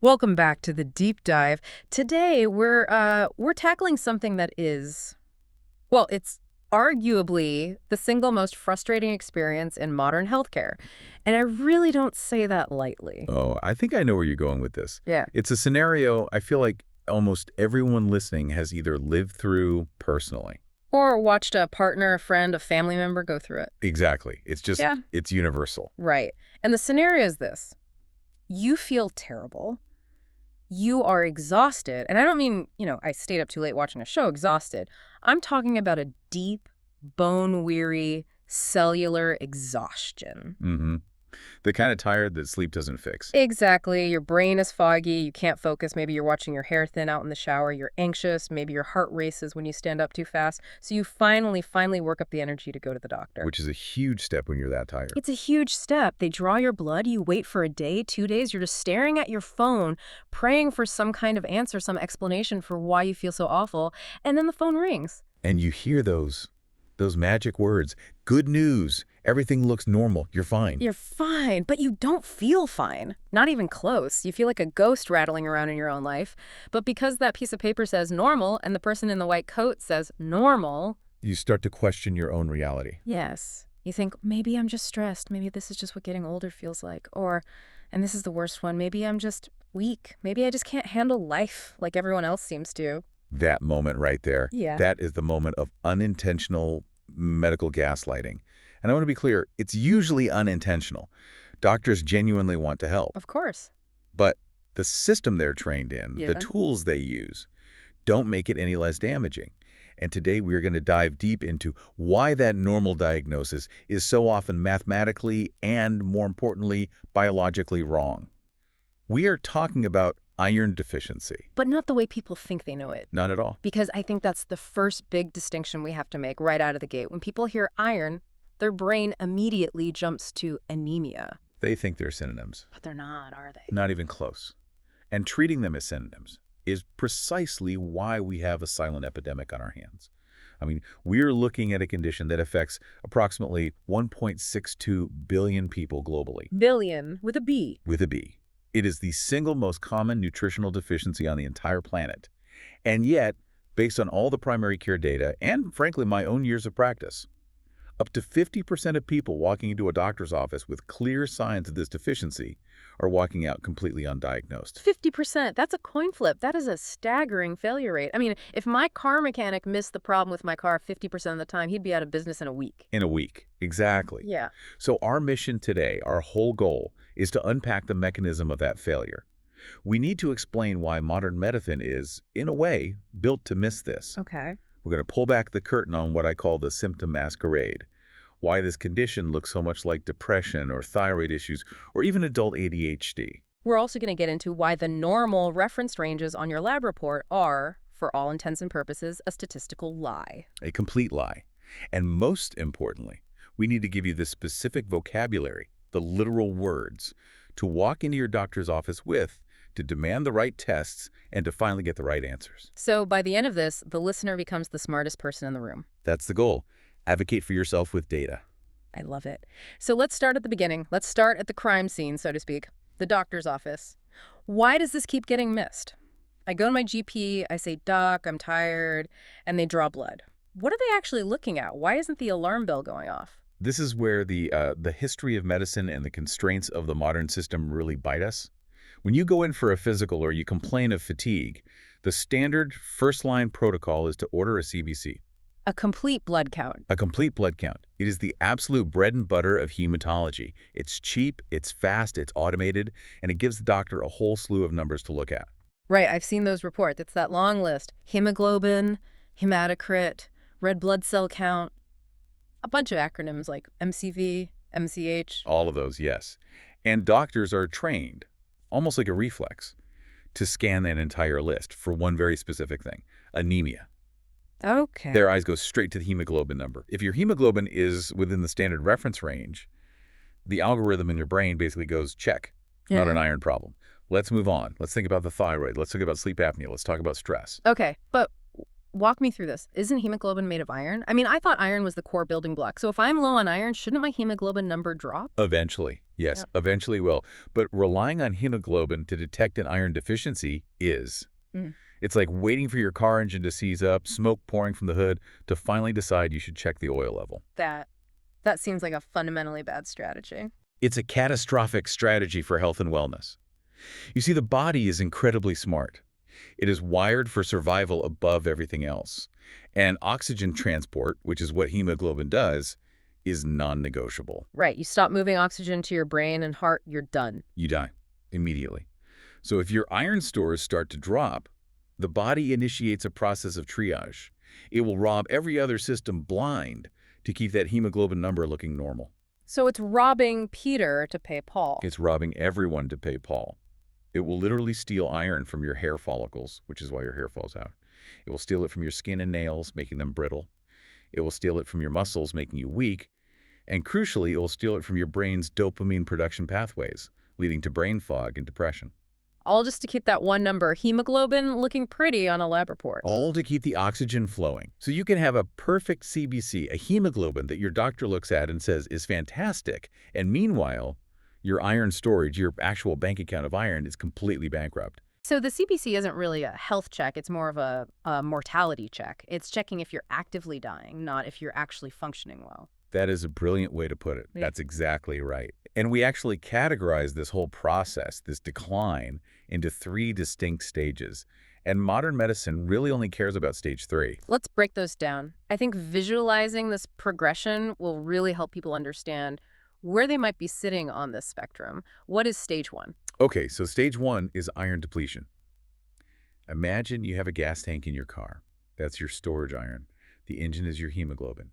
Welcome back to the deep dive. Today we're tackling something that is, well, it's arguably the single most frustrating experience in modern healthcare. And I really don't say that lightly. Oh, I think I know where you're going with this. Yeah. It's a scenario I feel like almost everyone listening has either lived through personally. Or watched a partner, a friend, a family member go through it. Exactly. Yeah. It's universal. Right. And the scenario is this. You feel terrible. You are exhausted. And I don't mean, I stayed up too late watching a show, exhausted. I'm talking about a deep, bone-weary, cellular exhaustion. Mm-hmm. The kind of tired that sleep doesn't fix. Exactly. Your brain is foggy. You can't focus. Maybe you're watching your hair thin out in the shower. You're anxious. Maybe your heart races when you stand up too fast. So you finally work up the energy to go to the doctor. Which is a huge step when you're that tired. It's a huge step. They draw your blood. You wait for a day, 2 days. You're just staring at your phone, praying for some kind of answer, some explanation for why you feel so awful. And then the phone rings. And you hear those magic words. Good news. Everything looks normal. You're fine. You're fine, but you don't feel fine. Not even close. You feel like a ghost rattling around in your own life. But because that piece of paper says normal and the person in the white coat says normal, You start to question your own reality. yes, you think, maybe I'm just stressed. Maybe this is just what getting older feels like. Or, and this is the worst one, maybe I'm just weak. Maybe I just can't handle life like everyone else seems to. That moment right there. Yeah. That is the moment of unintentional medical gaslighting. And I want to be clear, it's usually unintentional. Doctors genuinely want to help. Of course. But the system they're trained in, Yeah. the tools they use, don't make it any less damaging. And today we're going to dive deep into why that normal diagnosis is so often mathematically and, more importantly, biologically wrong. We are talking about iron deficiency. But not the way people think they know it. Not at all. Because I think that's the first big distinction we have to make right out of the gate. When people hear iron, their brain immediately jumps to anemia. They think they're synonyms. But they're not, are they? Not even close. And treating them as synonyms is precisely why we have a silent epidemic on our hands. I mean, we're looking at a condition that affects approximately 1.62 billion people globally. Billion with a B. With a B. It is the single most common nutritional deficiency on the entire planet. And yet, based on all the primary care data and, frankly, my own years of practice, up to 50% of people walking into a doctor's office with clear signs of this deficiency are walking out completely undiagnosed. 50%. That's a coin flip. That is a staggering failure rate. I mean, if my car mechanic missed the problem with my car 50% of the time, he'd be out of business in a week. In a week. Exactly. Yeah. So our mission today, our whole goal, is to unpack the mechanism of that failure. We need to explain why modern medicine is, in a way, built to miss this. Okay. We're going to pull back the curtain on what I call the symptom masquerade, why this condition looks so much like depression or thyroid issues or even adult ADHD. We're also going to get into why the normal reference ranges on your lab report are, for all intents and purposes, a statistical lie. A complete lie. And most importantly, we need to give you the specific vocabulary, the literal words, to walk into your doctor's office with, to demand the right tests, and to finally get the right answers. So by the end of this, the listener becomes the smartest person in the room. That's the goal. Advocate for yourself with data. I love it. So let's start at the beginning. Let's start at the crime scene, so to speak, the doctor's office. Why does this keep getting missed? I go to my GP, I say, "Doc, I'm tired," and they draw blood. What are they actually looking at? Why isn't the alarm bell going off? This is where the history of medicine and the constraints of the modern system really bite us. When you go in for a physical or you complain of fatigue, the standard first-line protocol is to order a CBC. A complete blood count. A complete blood count. It is the absolute bread and butter of hematology. It's cheap, it's fast, it's automated, and it gives the doctor a whole slew of numbers to look at. Right, I've seen those reports. It's that long list. Hemoglobin, hematocrit, red blood cell count, a bunch of acronyms like MCV, MCH. All of those, yes. And doctors are trained, almost like a reflex, to scan that entire list for one very specific thing, anemia. Okay. Their eyes go straight to the hemoglobin number. If your hemoglobin is within the standard reference range, the algorithm in your brain basically goes, check, not an iron problem. Let's move on. Let's think about the thyroid. Let's think about sleep apnea. Let's talk about stress. Okay, but walk me through this. Isn't hemoglobin made of iron? I mean, I thought iron was the core building block. So if I'm low on iron, shouldn't my hemoglobin number drop? Eventually. Yes, Yep. eventually will. But relying on hemoglobin to detect an iron deficiency is. Mm. It's like waiting for your car engine to seize up, smoke pouring from the hood, to finally decide you should check the oil level. That that seems like a fundamentally bad strategy. It's a catastrophic strategy for health and wellness. You see, the body is incredibly smart. It is wired for survival above everything else. And oxygen transport, which is what hemoglobin does, is non-negotiable. Right. You stop moving oxygen to your brain and heart, you're done. You die immediately. So if your iron stores start to drop, the body initiates a process of triage. It will rob every other system blind to keep that hemoglobin number looking normal. So it's robbing Peter to pay Paul. It's robbing everyone to pay Paul. It will literally steal iron from your hair follicles, which is why your hair falls out. It will steal it from your skin and nails, making them brittle. It will steal it from your muscles, making you weak. And crucially, it will steal it from your brain's dopamine production pathways, leading to brain fog and depression. All just to keep that one number, hemoglobin, looking pretty on a lab report. All to keep the oxygen flowing. So you can have a perfect CBC, a hemoglobin that your doctor looks at and says is fantastic. And meanwhile, your iron storage, your actual bank account of iron, is completely bankrupt. So the CBC isn't really a health check. It's more of a mortality check. It's checking if you're actively dying, not if you're actually functioning well. That is a brilliant way to put it. Yeah. That's exactly right. And we actually categorize this whole process, this decline, into 3 distinct stages. And modern medicine really only cares about stage 3. Let's break those down. I think visualizing this progression will really help people understand where they might be sitting on this spectrum. What is stage 1? Okay, so stage 1 is iron depletion. Imagine you have a gas tank in your car. That's your storage iron. The engine is your hemoglobin.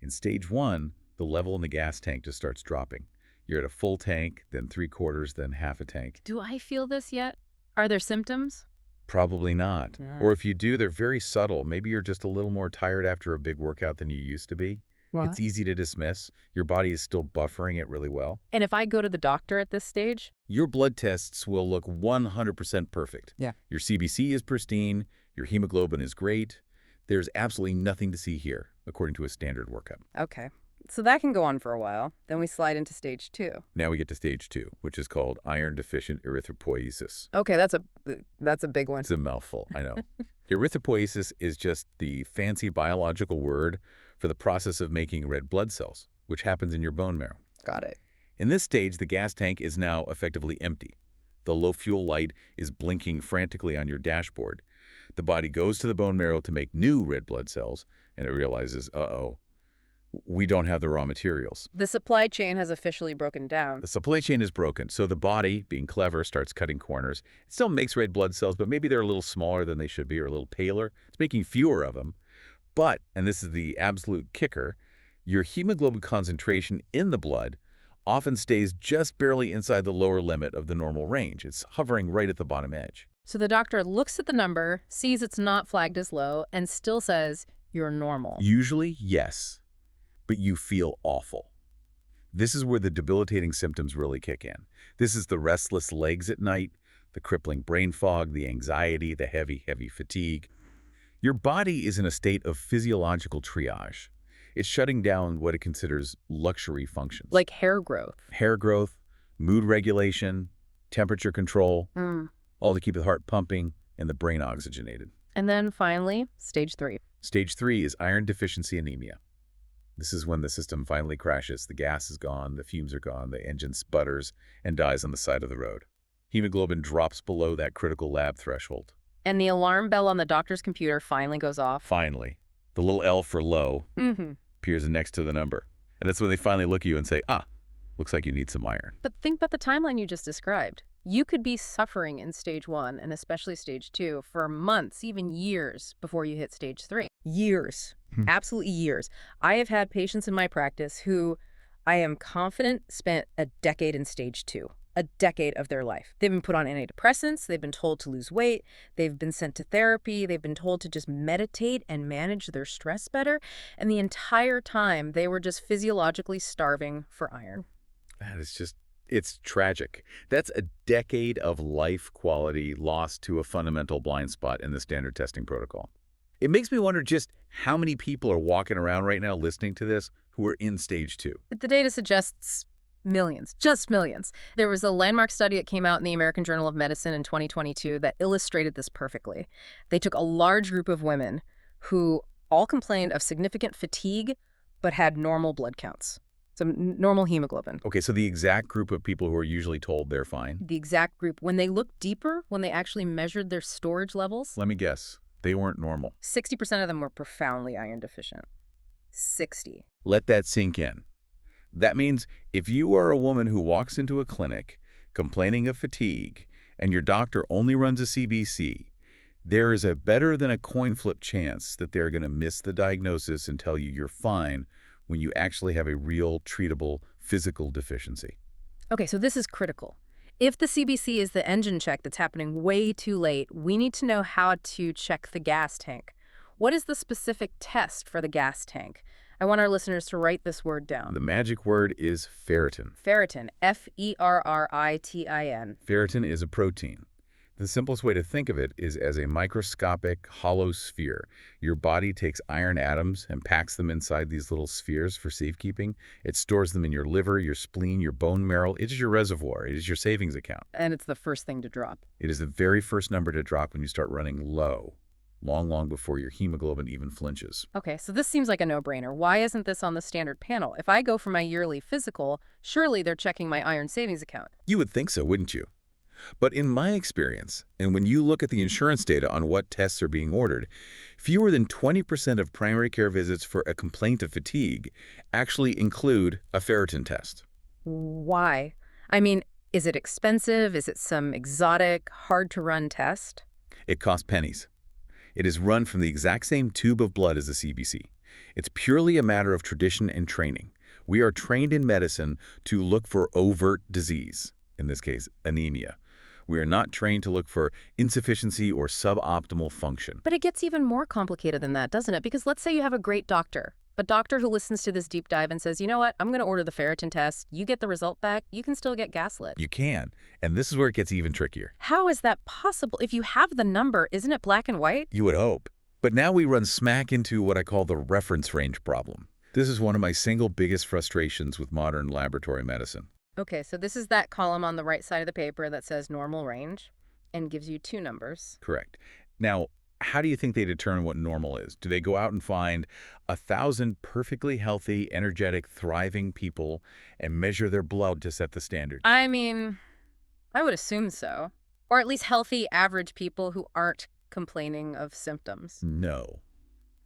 In stage 1, the level in the gas tank just starts dropping. You're at a full tank, then 3/4, then half a tank. Do I feel this yet? Are there symptoms? Probably not. Yeah. Or if you do, they're very subtle. Maybe you're just a little more tired after a big workout than you used to be. It's easy to dismiss. Your body is still buffering it really well. And if I go to the doctor at this stage? Your blood tests will look 100% perfect. Yeah. Your CBC is pristine. Your hemoglobin is great. There's absolutely nothing to see here, according to a standard workup. Okay. So that can go on for a while. Then we slide into stage 2. Now we get to stage 2, which is called iron-deficient erythropoiesis. Okay, that's a big one. It's a mouthful, I know. Erythropoiesis is just the fancy biological word for the process of making red blood cells, which happens in your bone marrow. Got it. In this stage, the gas tank is now effectively empty. The low fuel light is blinking frantically on your dashboard. The body goes to the bone marrow to make new red blood cells, and it realizes, uh-oh, we don't have the raw materials. The supply chain has officially broken down. The supply chain is broken, so the body, being clever, starts cutting corners. It still makes red blood cells, but maybe they're a little smaller than they should be or a little paler. It's making fewer of them. But, and this is the absolute kicker, your hemoglobin concentration in the blood often stays just barely inside the lower limit of the normal range. It's hovering right at the bottom edge. So the doctor looks at the number, sees it's not flagged as low, and still says, you're normal. Usually, yes, but you feel awful. This is where the debilitating symptoms really kick in. This is the restless legs at night, the crippling brain fog, the anxiety, the heavy, heavy fatigue. Your body is in a state of physiological triage. It's shutting down what it considers luxury functions. Like hair growth. Hair growth, mood regulation, temperature control, all to keep the heart pumping and the brain oxygenated. And then finally, stage 3. Stage 3 is iron deficiency anemia. This is when the system finally crashes. The gas is gone, the fumes are gone, the engine sputters and dies on the side of the road. Hemoglobin drops below that critical lab threshold. And the alarm bell on the doctor's computer finally goes off. Finally, the little L for low appears next to the number. And that's when they finally look at you and say, looks like you need some iron. But think about the timeline you just described. You could be suffering in stage 1 and especially stage 2 for months, even years before you hit stage 3. Years. Absolutely years. I have had patients in my practice who I am confident spent a decade in stage 2. A decade of their life. They've been put on antidepressants, they've been told to lose weight, they've been sent to therapy, they've been told to just meditate and manage their stress better, and the entire time they were just physiologically starving for iron. That is just, it's tragic. That's a decade of life quality lost to a fundamental blind spot in the standard testing protocol. It makes me wonder just how many people are walking around right now listening to this who are in stage 2. But the data suggests Millions, just millions. There was a landmark study that came out in the American Journal of Medicine in 2022 that illustrated this perfectly. They took a large group of women who all complained of significant fatigue but had normal blood counts, so normal hemoglobin. Okay, so the exact group of people who are usually told they're fine. The exact group, when they looked deeper, when they actually measured their storage levels, Let me guess. They weren't normal. 60% of them were profoundly iron deficient. 60. Let that sink in. That means if you are a woman who walks into a clinic complaining of fatigue and your doctor only runs a CBC, there is a better than a coin flip chance that they're going to miss the diagnosis and tell you you're fine when you actually have a real treatable physical deficiency. Okay, so this is critical. If the CBC is the engine check that's happening way too late, we need to know how to check the gas tank. What is the specific test for the gas tank? I want our listeners to write this word down. The magic word is ferritin. Ferritin, F-E-R-R-I-T-I-N. Ferritin is a protein. The simplest way to think of it is as a microscopic hollow sphere. Your body takes iron atoms and packs them inside these little spheres for safekeeping. It stores them in your liver, your spleen, your bone marrow. It is your reservoir. It is your savings account. And it's the first thing to drop. It is the very first number to drop when you start running low, long before your hemoglobin even flinches. Okay, so this seems like a no-brainer. Why isn't this on the standard panel? If I go for my yearly physical, surely they're checking my iron savings account. You would think so, wouldn't you? But in my experience, and when you look at the insurance data on what tests are being ordered, fewer than 20% of primary care visits for a complaint of fatigue actually include a ferritin test. Why? I mean, is it expensive? Is it some exotic, hard-to-run test? It costs pennies. It is run from the exact same tube of blood as the CBC. It's purely a matter of tradition and training. We are trained in medicine to look for overt disease, in this case, anemia. We are not trained to look for insufficiency or suboptimal function. But it gets even more complicated than that, doesn't it? Because let's say you have a great doctor, a doctor who listens to this deep dive and says, you know what, I'm going to order the ferritin test. You get the result back. You can still get gaslit. You can, and this is where it gets even trickier. How is that possible? If you have the number, isn't it black and white? You would hope. But now we run smack into what I call the reference range problem. This is one of my single biggest frustrations with modern laboratory medicine. Okay, so this is that column on the right side of the paper that says normal range and gives you two numbers. Correct. Now, how do you think they determine what normal is? Do they go out and find 1,000 perfectly healthy, energetic, thriving people and measure their blood to set the standard? I mean, I would assume so. Or at least healthy, average people who aren't complaining of symptoms. No.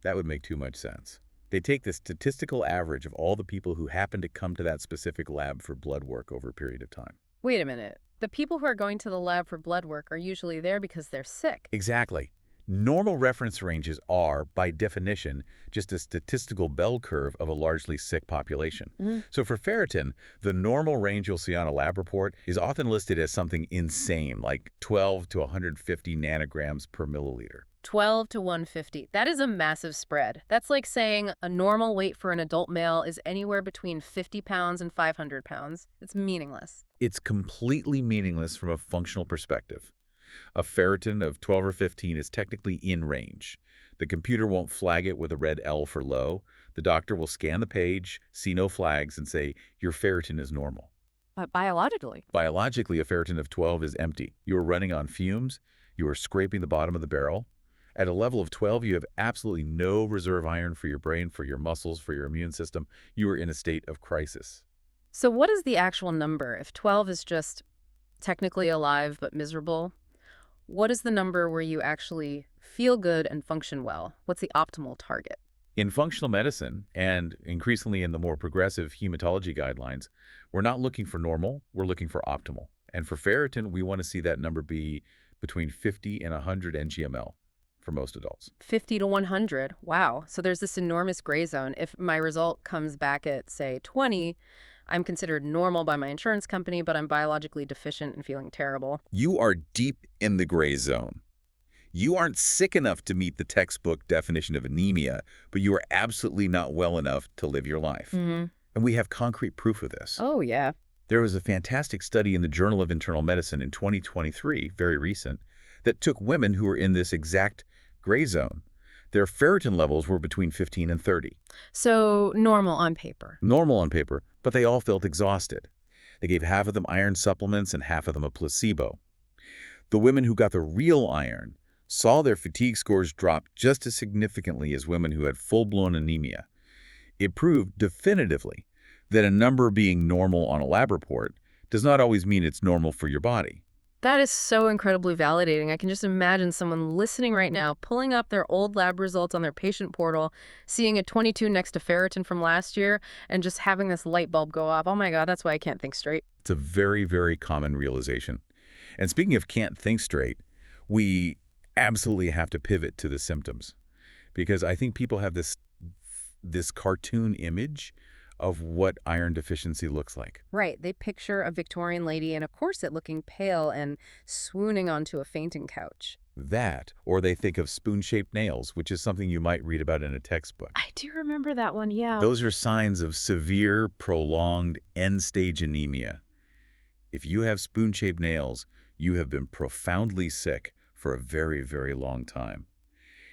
That would make too much sense. They take the statistical average of all the people who happen to come to that specific lab for blood work over a period of time. Wait a minute. The people who are going to the lab for blood work are usually there because they're sick. Exactly. Normal reference ranges are, by definition, just a statistical bell curve of a largely sick population. So for ferritin, the normal range you'll see on a lab report is often listed as something insane, like 12 to 150 nanograms per milliliter. 12 to 150. That is a massive spread. That's like saying a normal weight for an adult male is anywhere between 50 pounds and 500 pounds. It's meaningless. It's completely meaningless from a functional perspective. A ferritin of 12 or 15 is technically in range. The computer won't flag it with a red L for low. The doctor will scan the page, see no flags, and say, your ferritin is normal. But biologically? Biologically, a ferritin of 12 is empty. You are running on fumes. You are scraping the bottom of the barrel. At a level of 12, you have absolutely no reserve iron for your brain, for your muscles, for your immune system. You are in a state of crisis. So what is the actual number? If 12 is just technically alive but miserable, what is the number where you actually feel good and function well? What's the optimal target? In functional medicine, and increasingly in the more progressive hematology guidelines, we're not looking for normal, we're looking for optimal. And for ferritin, we want to see that number be between 50 and 100 ngml for most adults. 50 to 100. Wow. So there's this enormous gray zone. If my result comes back at, say, 20, I'm considered normal by my insurance company, but I'm biologically deficient and feeling terrible. You are deep in the gray zone. You aren't sick enough to meet the textbook definition of anemia, but you are absolutely not well enough to live your life. And we have concrete proof of this. Oh, yeah. There was a fantastic study in the Journal of Internal Medicine in 2023, very recent, that took women who were in this exact gray zone. Their ferritin levels were between 15 and 30. So normal on paper. Normal on paper, but they all felt exhausted. They gave half of them iron supplements and half of them a placebo. The women who got the real iron saw their fatigue scores drop just as significantly as women who had full-blown anemia. It proved definitively that a number being normal on a lab report does not always mean it's normal for your body. That is so incredibly validating. I can just imagine someone listening right now, pulling up their old lab results on their patient portal, seeing a 22 next to ferritin from last year, and just having this light bulb go off. Oh my God, that's why I can't think straight. It's a very, very common realization. And speaking of can't think straight, we absolutely have to pivot to the symptoms, because I think people have this cartoon image of what iron deficiency looks like. Right. They picture a Victorian lady in a corset looking pale and swooning onto a fainting couch. That, or they think of spoon-shaped nails, which is something you might read about in a textbook. I do remember that one, yeah. Those are signs of severe, prolonged, end-stage anemia. If you have spoon-shaped nails, you have been profoundly sick for a very, very long time.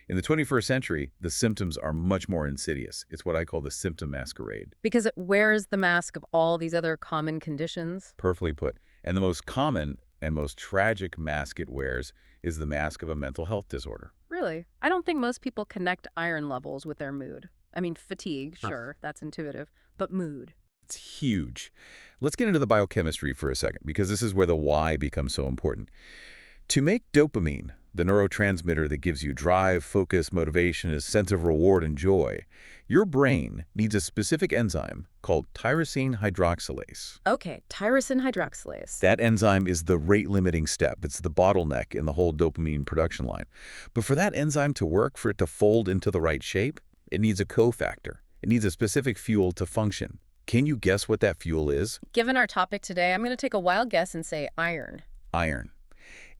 In the 21st century, the symptoms are much more insidious. It's what I call the symptom masquerade. Because it wears the mask of all these other common conditions. Perfectly put. And the most common and most tragic mask it wears is the mask of a mental health disorder. Really? I don't think most people connect iron levels with their mood. I mean, fatigue, sure, that's intuitive, but mood. It's huge. Let's get into the biochemistry for a second, because this is where the why becomes so important. To make dopamine, the neurotransmitter that gives you drive, focus, motivation, a sense of reward and joy, your brain needs a specific enzyme called tyrosine hydroxylase. Okay, tyrosine hydroxylase. That enzyme is the rate-limiting step. It's the bottleneck in the whole dopamine production line. But for that enzyme to work, for it to fold into the right shape, it needs a cofactor. It needs a specific fuel to function. Can you guess what that fuel is? Given our topic today, I'm going to take a wild guess and say iron. Iron.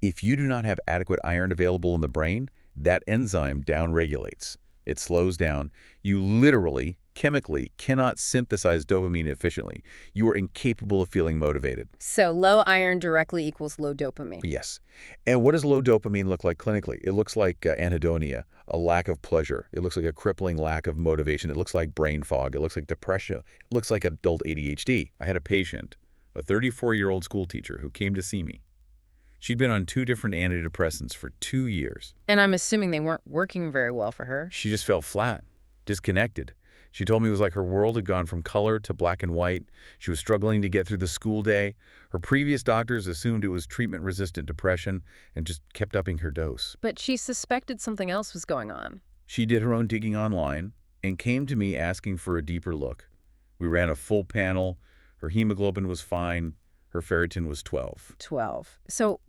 If you do not have adequate iron available in the brain, that enzyme downregulates. It slows down. You literally, chemically, cannot synthesize dopamine efficiently. You are incapable of feeling motivated. So low iron directly equals low dopamine. Yes. And what does low dopamine look like clinically? It looks like anhedonia, a lack of pleasure. It looks like a crippling lack of motivation. It looks like brain fog. It looks like depression. It looks like adult ADHD. I had a patient, a 34-year-old school teacher, who came to see me. She'd been on 2 different antidepressants for 2 years. And I'm assuming they weren't working very well for her. She just felt flat, disconnected. She told me it was like her world had gone from color to black and white. She was struggling to get through the school day. Her previous doctors assumed it was treatment-resistant depression and just kept upping her dose. But she suspected something else was going on. She did her own digging online and came to me asking for a deeper look. We ran a full panel. Her hemoglobin was fine. Her ferritin was 12. 12. So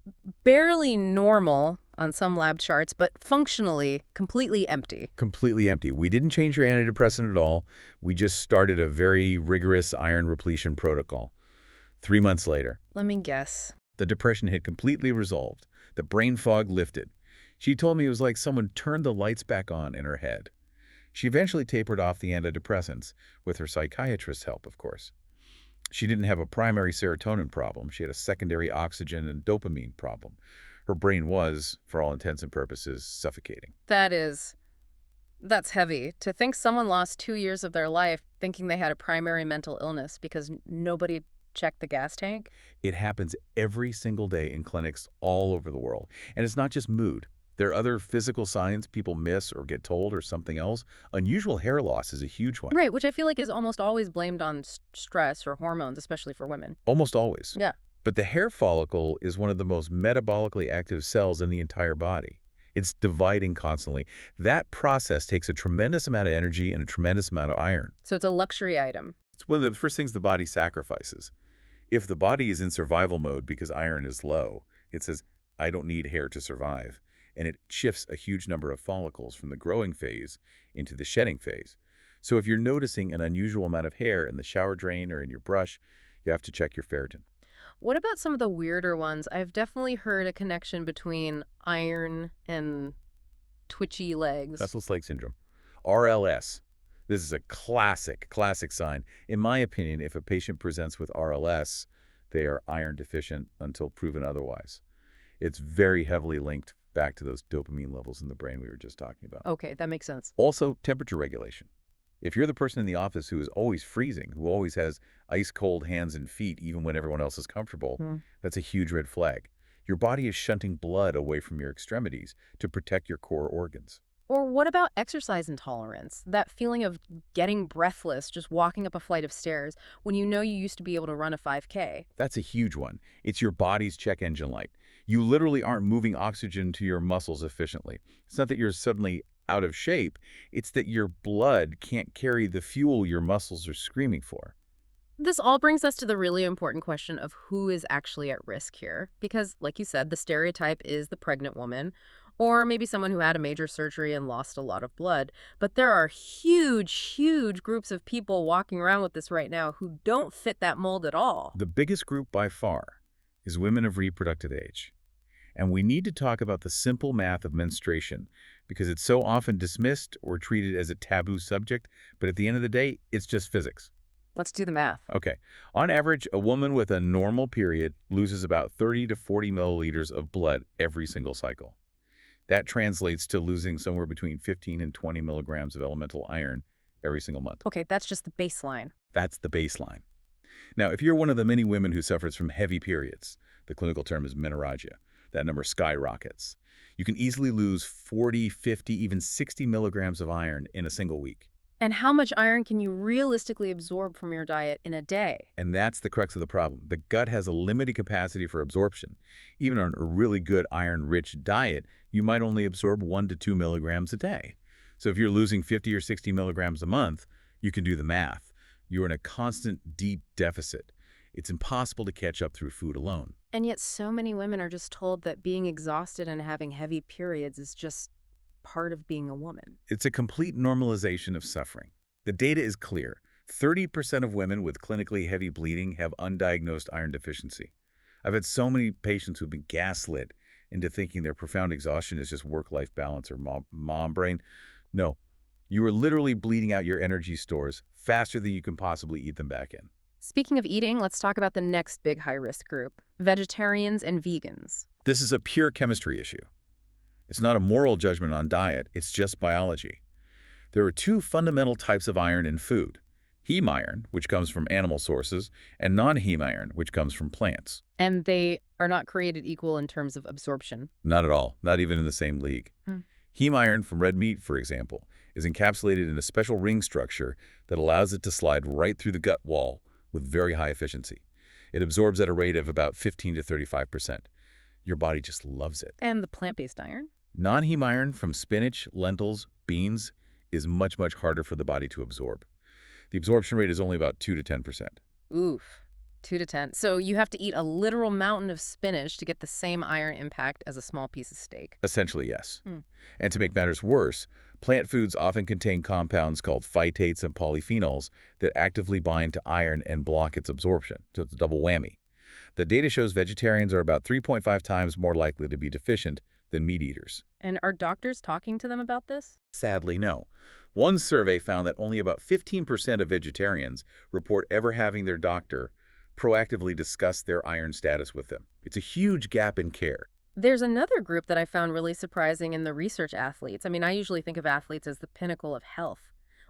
barely normal on some lab charts, but functionally completely empty. Completely empty. We didn't change her antidepressant at all. We just started a very rigorous iron repletion protocol. 3 months later, Let me guess. the depression had completely resolved. The brain fog lifted. She told me it was like someone turned the lights back on in her head. She eventually tapered off the antidepressants, with her psychiatrist's help, of course. She didn't have a primary serotonin problem. She had a secondary oxygen and dopamine problem. Her brain was, for all intents and purposes, suffocating. That's heavy. To think someone lost 2 years of their life thinking they had a primary mental illness because nobody checked the gas tank. It happens every single day in clinics all over the world. And it's not just mood. There are other physical signs people miss or get told or something else. Unusual hair loss is a huge one. Right, which I feel like is almost always blamed on stress or hormones, especially for women. Almost always. Yeah. But the hair follicle is one of the most metabolically active cells in the entire body. It's dividing constantly. That process takes a tremendous amount of energy and a tremendous amount of iron. So it's a luxury item. It's one of the first things the body sacrifices. If the body is in survival mode because iron is low, it says, I don't need hair to survive. And it shifts a huge number of follicles from the growing phase into the shedding phase. So if you're noticing an unusual amount of hair in the shower drain or in your brush, you have to check your ferritin. What about some of the weirder ones? I've definitely heard a connection between iron and twitchy legs. Restless leg syndrome. RLS. This is a classic sign. In my opinion, if a patient presents with RLS, they are iron deficient until proven otherwise. It's very heavily linked back to those dopamine levels in the brain we were just talking about. Okay, that makes sense. Also, temperature regulation. If you're the person in the office who is always freezing, who always has ice-cold hands and feet even when everyone else is comfortable, Hmm. that's a huge red flag. Your body is shunting blood away from your extremities to protect your core organs. Or what about exercise intolerance? That feeling of getting breathless just walking up a flight of stairs when you know you used to be able to run a 5K. That's a huge one. It's your body's check engine light. You literally aren't moving oxygen to your muscles efficiently. It's not that you're suddenly out of shape. It's that your blood can't carry the fuel your muscles are screaming for. This all brings us to the really important question of who is actually at risk here. Because, like you said, the stereotype is the pregnant woman, or maybe someone who had a major surgery and lost a lot of blood. But there are huge, huge groups of people walking around with this right now who don't fit that mold at all. The biggest group by far is women of reproductive age. And we need to talk about the simple math of menstruation because it's so often dismissed or treated as a taboo subject, but at the end of the day, it's just physics. Let's do the math. Okay. On average, a woman with a normal period loses about 30 to 40 milliliters of blood every single cycle. That translates to losing somewhere between 15 and 20 milligrams of elemental iron every single month. Okay, that's just the baseline. That's the baseline. Now, if you're one of the many women who suffers from heavy periods, the clinical term is menorrhagia, that number skyrockets. You can easily lose 40, 50, even 60 milligrams of iron in a single week. And how much iron can you realistically absorb from your diet in a day? And that's the crux of the problem. The gut has a limited capacity for absorption. Even on a really good iron-rich diet, you might only absorb 1 to 2 milligrams a day. So if you're losing 50 or 60 milligrams a month, you can do the math. You're in a constant deep deficit. It's impossible to catch up through food alone. And yet so many women are just told that being exhausted and having heavy periods is just part of being a woman. It's a complete normalization of suffering. The data is clear. 30% of women with clinically heavy bleeding have undiagnosed iron deficiency. I've had so many patients who've been gaslit into thinking their profound exhaustion is just work-life balance or mom brain. No, you are literally bleeding out your energy stores faster than you can possibly eat them back in. Speaking of eating, let's talk about the next big high-risk group, vegetarians and vegans. This is a pure chemistry issue. It's not a moral judgment on diet, it's just biology. There are two fundamental types of iron in food: heme iron, which comes from animal sources, and non-heme iron, which comes from plants. And they are not created equal in terms of absorption. Not at all, not even in the same league. Hmm. Heme iron from red meat, for example, is encapsulated in a special ring structure that allows it to slide right through the gut wall with very high efficiency. It absorbs at a rate of about 15 to 35%. Your body just loves it. And the plant-based iron? Non-heme iron from spinach, lentils, beans is much, much harder for the body to absorb. The absorption rate is only about 2 to 10%. Oof, 2 to 10. So you have to eat a literal mountain of spinach to get the same iron impact as a small piece of steak. Essentially, yes. Hmm. And to make matters worse, plant foods often contain compounds called phytates and polyphenols that actively bind to iron and block its absorption. So it's a double whammy. The data shows vegetarians are about 3.5 times more likely to be deficient than meat eaters. And are doctors talking to them about this? Sadly, no. One survey found that only about 15% of vegetarians report ever having their doctor proactively discuss their iron status with them. It's a huge gap in care. There's another group that I found really surprising in the research athletes. I mean, I usually think of athletes as the pinnacle of health.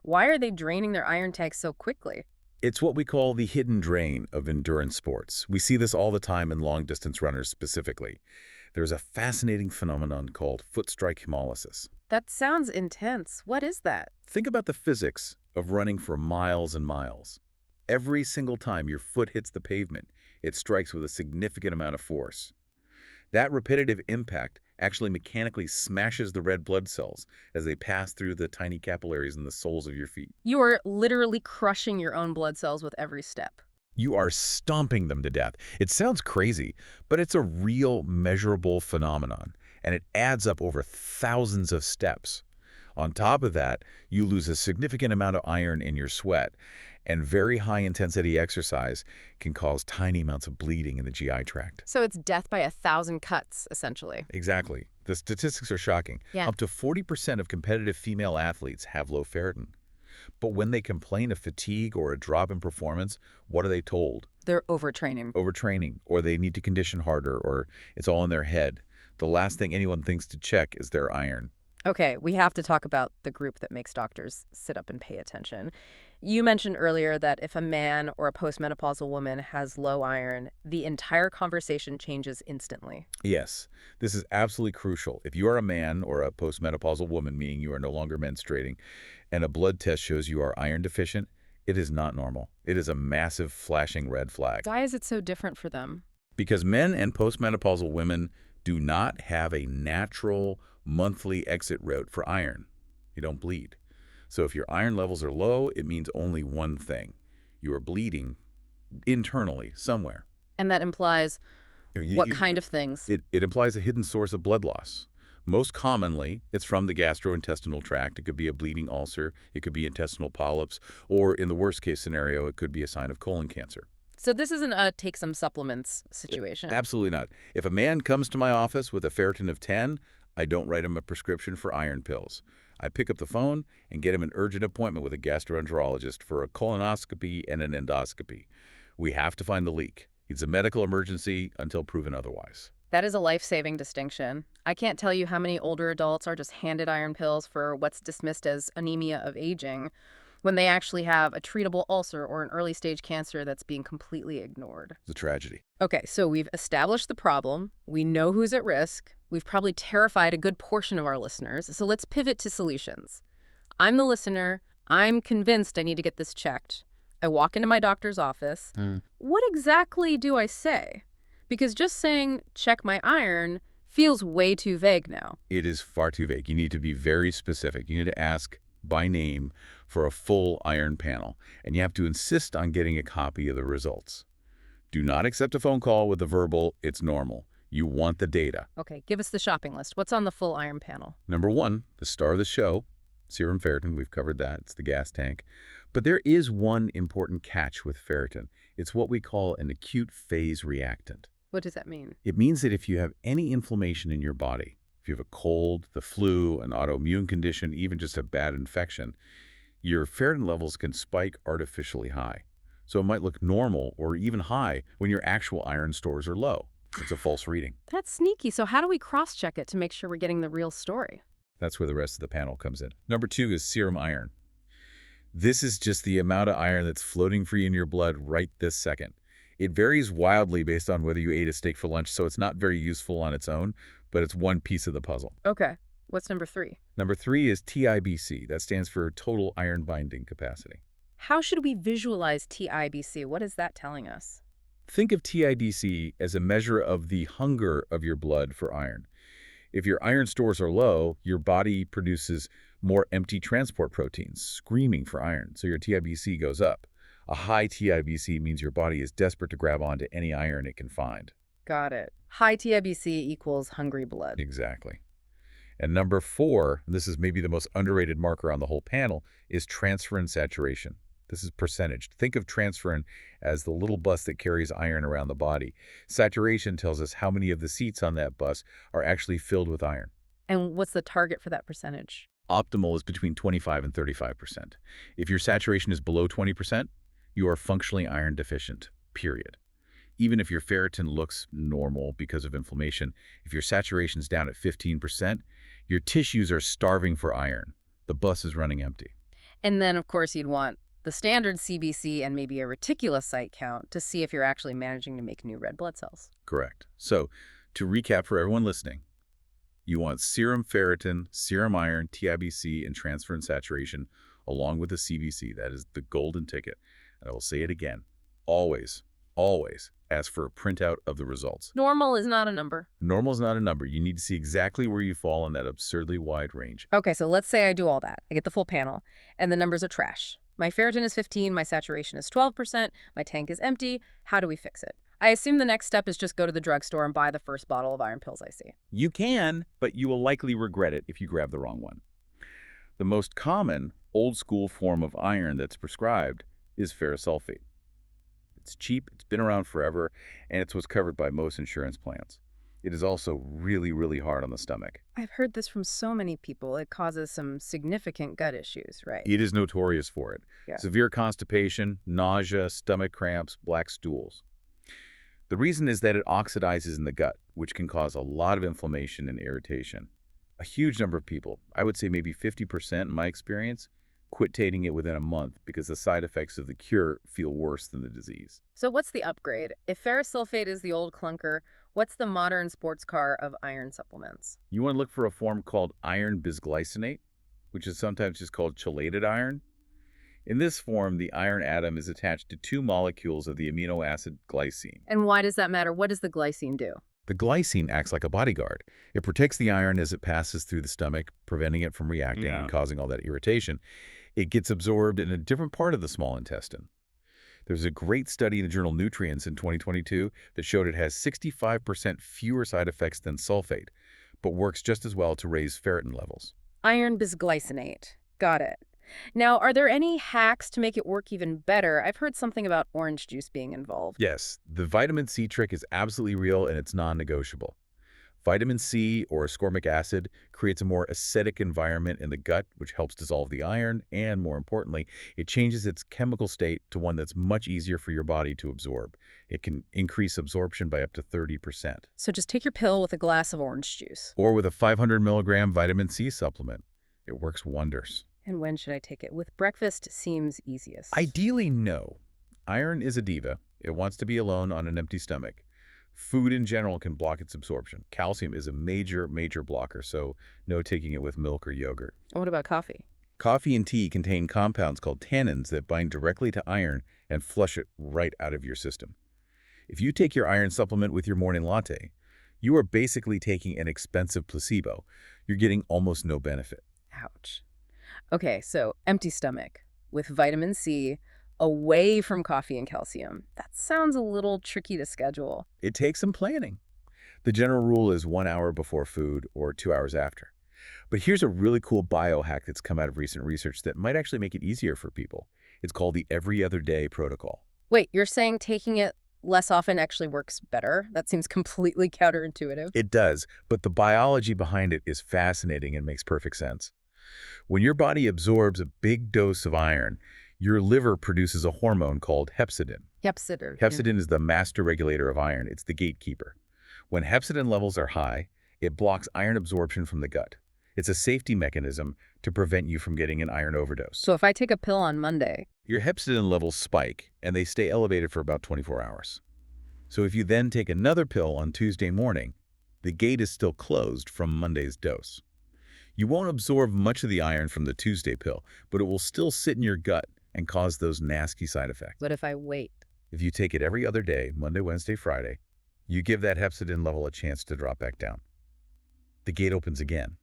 Why are they draining their iron tanks so quickly? It's what we call the hidden drain of endurance sports. We see this all the time in long-distance runners specifically. There's a fascinating phenomenon called foot strike hemolysis. That sounds intense. What is that? Think about the physics of running for miles and miles. Every single time your foot hits the pavement, it strikes with a significant amount of force. That repetitive impact actually mechanically smashes the red blood cells as they pass through the tiny capillaries in the soles of your feet. You are literally crushing your own blood cells with every step. You are stomping them to death. It sounds crazy, but it's a real measurable phenomenon, and it adds up over thousands of steps. On top of that, you lose a significant amount of iron in your sweat, and very high-intensity exercise can cause tiny amounts of bleeding in the GI tract. So it's death by 1,000 cuts, essentially. Exactly. The statistics are shocking. Yeah. Up to 40% of competitive female athletes have low ferritin. But when they complain of fatigue or a drop in performance, what are they told? They're overtraining. Overtraining, or they need to condition harder, or it's all in their head. The last thing anyone thinks to check is their iron. Okay, we have to talk about the group that makes doctors sit up and pay attention. You mentioned earlier that if a man or a postmenopausal woman has low iron, the entire conversation changes instantly. Yes, this is absolutely crucial. If you are a man or a postmenopausal woman, meaning you are no longer menstruating, and a blood test shows you are iron deficient, it is not normal. It is a massive flashing red flag. Why is it so different for them? Because men and postmenopausal women do not have a natural monthly exit route for iron. You don't bleed. So if your iron levels are low, it means only one thing. You are bleeding internally somewhere. And that implies You- what you- kind of things? it implies a hidden source of blood loss. Most commonly, it's from the gastrointestinal tract. It could be a bleeding ulcer, it could be intestinal polyps, or in the worst case scenario, it could be a sign of colon cancer. So this isn't a take some supplements situation. Absolutely not. If a man comes to my office with a ferritin of 10, I don't write him a prescription for iron pills. I pick up the phone and get him an urgent appointment with a gastroenterologist for a colonoscopy and an endoscopy. We have to find the leak. It's a medical emergency until proven otherwise. That is a life-saving distinction. I can't tell you how many older adults are just handed iron pills for what's dismissed as anemia of aging when they actually have a treatable ulcer or an early-stage cancer that's being completely ignored. It's a tragedy. Okay, so we've established the problem. We know who's at risk. We've probably terrified a good portion of our listeners. So let's pivot to solutions. I'm the listener. I'm convinced I need to get this checked. I walk into my doctor's office. What exactly do I say? Because just saying, check my iron, feels way too vague now. It is far too vague. You need to be very specific. You need to ask by name for a full iron panel, and you have to insist on getting a copy of the results. Do not accept a phone call with a verbal, it's normal. You want the data. Okay, give us the shopping list. What's on the full iron panel? Number one, the star of the show, serum ferritin. We've covered that. It's the gas tank. But there is one important catch with ferritin. It's what we call an acute phase reactant. What does that mean? It means that if you have any inflammation in your body, if you have a cold, the flu, an autoimmune condition, even just a bad infection, your ferritin levels can spike artificially high. So it might look normal or even high when your actual iron stores are low. It's a false reading. That's sneaky. So how do we cross-check it to make sure we're getting the real story? That's where the rest of the panel comes in. Number two is serum iron. This is just the amount of iron that's floating free in your blood right this second. It varies wildly based on whether you ate a steak for lunch, so it's not very useful on its own, but it's one piece of the puzzle. Okay, what's number 3? Number 3 is TIBC. That stands for total iron binding capacity. How should we visualize TIBC? What is that telling us? Think of TIBC as a measure of the hunger of your blood for iron. If your iron stores are low, your body produces more empty transport proteins, screaming for iron, so your TIBC goes up. A high TIBC means your body is desperate to grab onto any iron it can find. Got it. High TIBC equals hungry blood. Exactly. And number 4, this is maybe the most underrated marker on the whole panel, is transferrin saturation. This is percentage. Think of transferrin as the little bus that carries iron around the body. Saturation tells us how many of the seats on that bus are actually filled with iron. And what's the target for that percentage? Optimal is between 25 and 35%. If your saturation is below 20%, you are functionally iron deficient, period. Even if your ferritin looks normal because of inflammation, if your saturation is down at 15%, your tissues are starving for iron. The bus is running empty. And then, of course, you'd want the standard CBC and maybe a reticulocyte count to see if you're actually managing to make new red blood cells. Correct. So, to recap for everyone listening, you want serum ferritin, serum iron, TIBC, and transferrin saturation, along with the CBC. That is the golden ticket. And I will say it again. Always, always ask for a printout of the results. Normal is not a number. Normal is not a number. You need to see exactly where you fall in that absurdly wide range. Okay, so let's say I do all that. I get the full panel, and the numbers are trash. My ferritin is 15, my saturation is 12%, my tank is empty. How do we fix it? I assume the next step is just go to the drugstore and buy the first bottle of iron pills I see. You can, but you will likely regret it if you grab the wrong one. The most common old-school form of iron that's prescribed is ferrous sulfate. It's cheap, it's been around forever, and it's what's covered by most insurance plans. It is also really, really hard on the stomach. I've heard this from so many people. It causes some significant gut issues, right? It is notorious for it. Yeah. Severe constipation, nausea, stomach cramps, black stools. The reason is that it oxidizes in the gut, which can cause a lot of inflammation and irritation. A huge number of people, I would say maybe 50% in my experience, quit taking it within a month because the side effects of the cure feel worse than the disease. So what's the upgrade? If ferrous sulfate is the old clunker, what's the modern sports car of iron supplements? You want to look for a form called iron bisglycinate, which is sometimes just called chelated iron. In this form, the iron atom is attached to two molecules of the amino acid glycine. And why does that matter? What does the glycine do? The glycine acts like a bodyguard. It protects the iron as it passes through the stomach, preventing it from reacting and causing all that irritation. It gets absorbed in a different part of the small intestine. There's a great study in the journal Nutrients in 2022 that showed it has 65% fewer side effects than sulfate, but works just as well to raise ferritin levels. Iron bisglycinate. Got it. Now, are there any hacks to make it work even better? I've heard something about orange juice being involved. Yes, the vitamin C trick is absolutely real and it's non-negotiable. Vitamin C, or ascorbic acid, creates a more acidic environment in the gut, which helps dissolve the iron, and more importantly, it changes its chemical state to one that's much easier for your body to absorb. It can increase absorption by up to 30%. So just take your pill with a glass of orange juice. Or with a 500 milligram vitamin C supplement. It works wonders. And when should I take it? With breakfast seems easiest. Ideally, no. Iron is a diva. It wants to be alone on an empty stomach. Food in general can block its absorption. Calcium is a major blocker, so no taking it with milk or yogurt. What about coffee? Coffee and tea contain compounds called tannins that bind directly to iron and flush it right out of your system. If you take your iron supplement with your morning latte, you are basically taking an expensive placebo. You're getting almost no benefit. Ouch. Okay, so empty stomach with vitamin C away from coffee and calcium. That sounds a little tricky to schedule. It takes some planning. The general rule is 1 hour before food or 2 hours after. But here's a really cool biohack that's come out of recent research that might actually make it easier for people. It's called the every other day protocol. Wait, you're saying taking it less often actually works better? That seems completely counterintuitive. It does, but the biology behind it is fascinating and makes perfect sense. When your body absorbs a big dose of iron, your liver produces a hormone called hepcidin. Hepcidin. Hepcidin is the master regulator of iron. It's the gatekeeper. When hepcidin levels are high, it blocks iron absorption from the gut. It's a safety mechanism to prevent you from getting an iron overdose. So if I take a pill on Monday, Your hepcidin levels spike, and they stay elevated for about 24 hours. So if you then take another pill on Tuesday morning, the gate is still closed from Monday's dose. You won't absorb much of the iron from the Tuesday pill, but it will still sit in your gut and cause those nasty side effects. what if I wait? If you take it every other day, Monday, Wednesday, Friday, you give that hepcidin level a chance to drop back down. The gate opens again.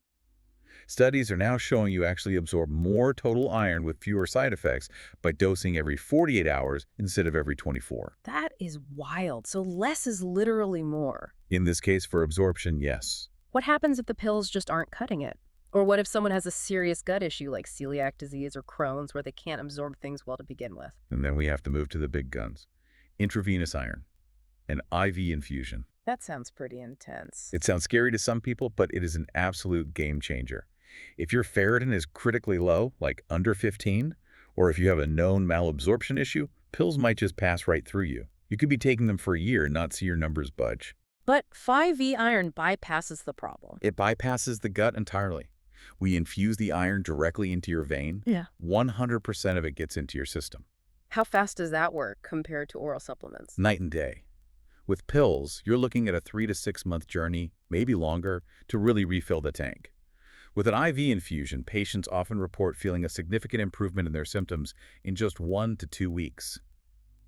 Studies are now showing you actually absorb more total iron with fewer side effects by dosing every 48 hours instead of every 24. That is wild. So less is literally more. In this case, for absorption, yes. What happens if the pills just aren't cutting it? Or what if someone has a serious gut issue like celiac disease or Crohn's where they can't absorb things well to begin with? And then we have to move to the big guns. Intravenous iron, an IV infusion. That sounds pretty intense. It sounds scary to some people, but it is an absolute game changer. If your ferritin is critically low, like under 15, or if you have a known malabsorption issue, pills might just pass right through you. You could be taking them for a year and not see your numbers budge. But 5V iron bypasses the problem. It bypasses the gut entirely. We infuse the iron directly into your vein. Yeah. 100% of it gets into your system. How fast does that work compared to oral supplements? Night and day. With pills, you're looking at a 3 to 6 month journey, maybe longer, to really refill the tank. With an IV infusion, patients often report feeling a significant improvement in their symptoms in just 1 to 2 weeks.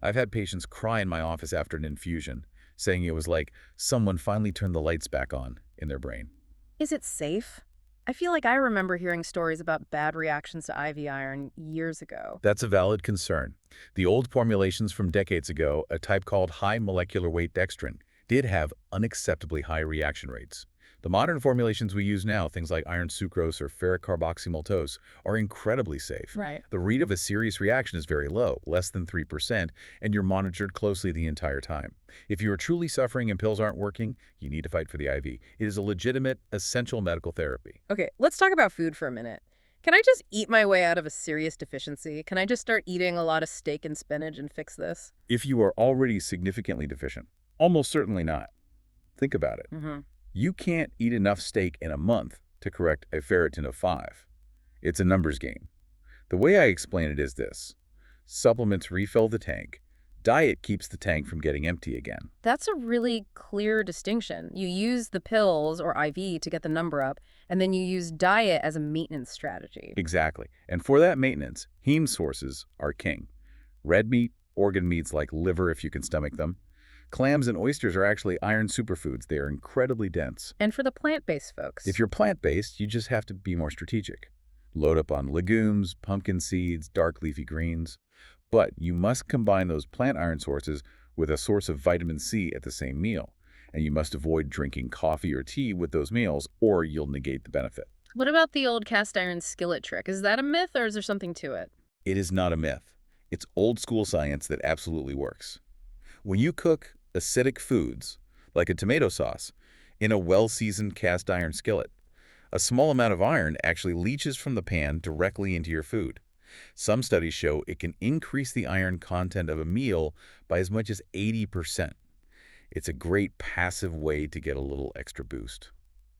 I've had patients cry in my office after an infusion, saying it was like someone finally turned the lights back on in their brain. Is it safe? I feel like I remember hearing stories about bad reactions to IV iron years ago. That's a valid concern. The old formulations from decades ago, a type called high molecular weight dextrin, did have unacceptably high reaction rates. The modern formulations we use now, things like iron sucrose or ferric carboxymaltose, are incredibly safe. Right. The rate of a serious reaction is very low, less than 3%, and you're monitored closely the entire time. If you are truly suffering and pills aren't working, you need to fight for the IV. It is a legitimate, essential medical therapy. Okay, let's talk about food for a minute. Can I just eat my way out of a serious deficiency? Can I just start eating a lot of steak and spinach and fix this? If you are already significantly deficient, almost certainly not. Think about it. Mm-hmm. You can't eat enough steak in a month to correct a ferritin of 5. It's a numbers game. The way I explain it is this. Supplements refill the tank. Diet keeps the tank from getting empty again. That's a really clear distinction. You use the pills or IV to get the number up, and then you use diet as a maintenance strategy. Exactly. And for that maintenance, heme sources are king. Red meat, organ meats like liver if you can stomach them. Clams and oysters are actually iron superfoods. They are incredibly dense. And for the plant-based folks, If you're plant-based, you just have to be more strategic. Load up on legumes, pumpkin seeds, dark leafy greens. But you must combine those plant iron sources with a source of vitamin C at the same meal. And you must avoid drinking coffee or tea with those meals, or you'll negate the benefit. what about the old cast iron skillet trick? Is that a myth or is there something to it? It is not a myth. It's old school science that absolutely works. When you cook acidic foods, like a tomato sauce, in a well-seasoned cast iron skillet, a small amount of iron actually leaches from the pan directly into your food. Some studies show it can increase the iron content of a meal by as much as 80%. It's a great passive way to get a little extra boost.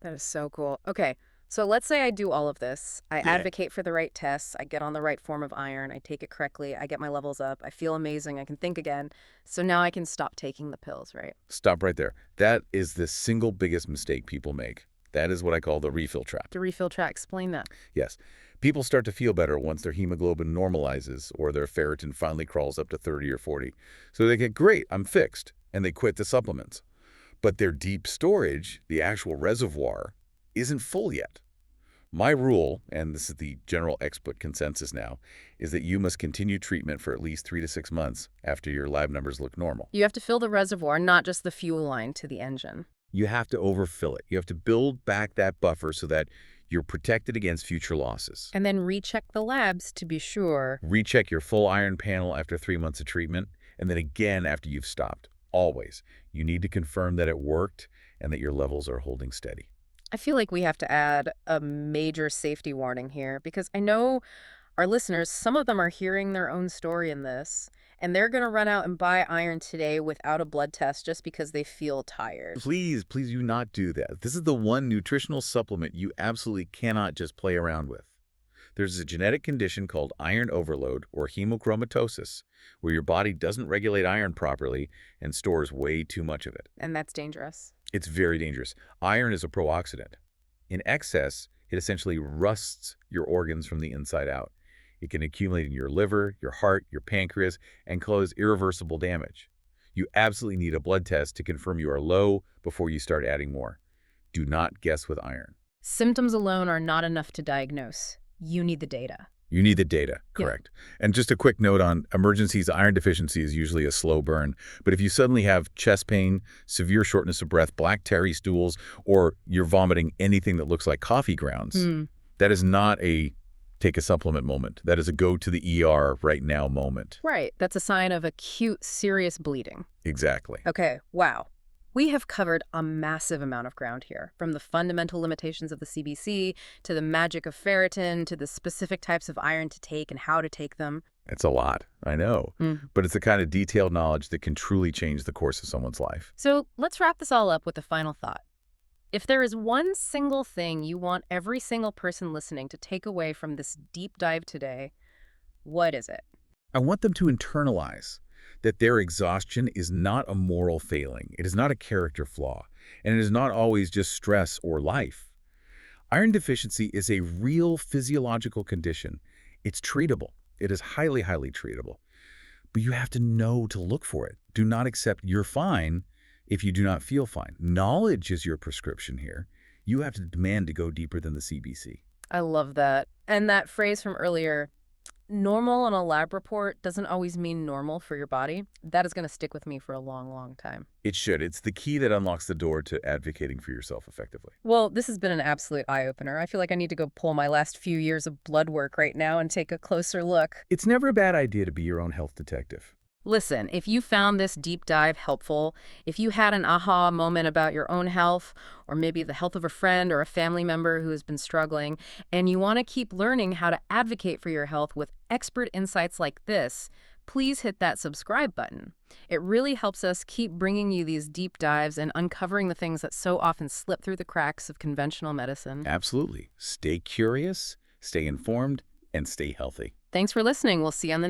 That is so cool. Okay, so let's say I do all of this. I Yeah. advocate for the right tests. I get on the right form of iron. I take it correctly. I get my levels up. I feel amazing. I can think again. So now I can stop taking the pills, right? Stop right there. That is the single biggest mistake people make. That is what I call the refill trap. The refill track, explain that. Yes. People start to feel better once their hemoglobin normalizes or their ferritin finally crawls up to 30 or 40. So they get, great, I'm fixed, and they quit the supplements. But their deep storage, the actual reservoir, isn't full yet. My rule, and this is the general expert consensus now, is that you must continue treatment for at least 3 to 6 months after your lab numbers look normal. You have to fill the reservoir, not just the fuel line to the engine. You have to overfill it. You have to build back that buffer so that you're protected against future losses. And then recheck the labs to be sure. Recheck your full iron panel after 3 months of treatment, and then again after you've stopped. Always. You need to confirm that it worked and that your levels are holding steady. I feel like we have to add a major safety warning here because I know our listeners, some of them are hearing their own story in this, and they're going to run out and buy iron today without a blood test just because they feel tired. Please do not do that. This is the one nutritional supplement you absolutely cannot just play around with. There's a genetic condition called iron overload or hemochromatosis, where your body doesn't regulate iron properly and stores way too much of it. And that's dangerous. It's very dangerous. Iron is a pro-oxidant. In excess, it essentially rusts your organs from the inside out. It can accumulate in your liver, your heart, your pancreas, and cause irreversible damage. You absolutely need a blood test to confirm you are low before you start adding more. Do not guess with iron. Symptoms alone are not enough to diagnose. You need the data. You need the data, Yeah. correct. And just a quick note on emergencies, iron deficiency is usually a slow burn. But if you suddenly have chest pain, severe shortness of breath, black tarry stools, or you're vomiting anything that looks like coffee grounds, that is not a take a supplement moment. That is a go to the ER right now moment. Right. That's a sign of acute, serious bleeding. Exactly. Okay, wow. We have covered a massive amount of ground here, from the fundamental limitations of the CBC to the magic of ferritin to the specific types of iron to take and how to take them. It's a lot, I know. But it's the kind of detailed knowledge that can truly change the course of someone's life. So let's wrap this all up with a final thought. If there is one single thing you want every single person listening to take away from this deep dive today, what is it? I want them to internalize that their exhaustion is not a moral failing. It is not a character flaw, and it is not always just stress or life. Iron deficiency is a real physiological condition. It's treatable. It is highly, highly treatable. But you have to know to look for it. Do not accept you're fine if you do not feel fine. Knowledge is your prescription here. You have to demand to go deeper than the CBC. I love that. And that phrase from earlier, normal on a lab report doesn't always mean normal for your body. That is going to stick with me for a long, long time. It should. It's the key that unlocks the door to advocating for yourself effectively. Well, this has been an absolute eye-opener. I feel like I need to go pull my last few years of blood work right now and take a closer look. It's never a bad idea to be your own health detective. Listen, if you found this deep dive helpful, if you had an aha moment about your own health, or maybe the health of a friend or a family member who has been struggling, and you want to keep learning how to advocate for your health with expert insights like this, please hit that subscribe button. It really helps us keep bringing you these deep dives and uncovering the things that so often slip through the cracks of conventional medicine. Absolutely. Stay curious, stay informed, and stay healthy. Thanks for listening. We'll see you on the next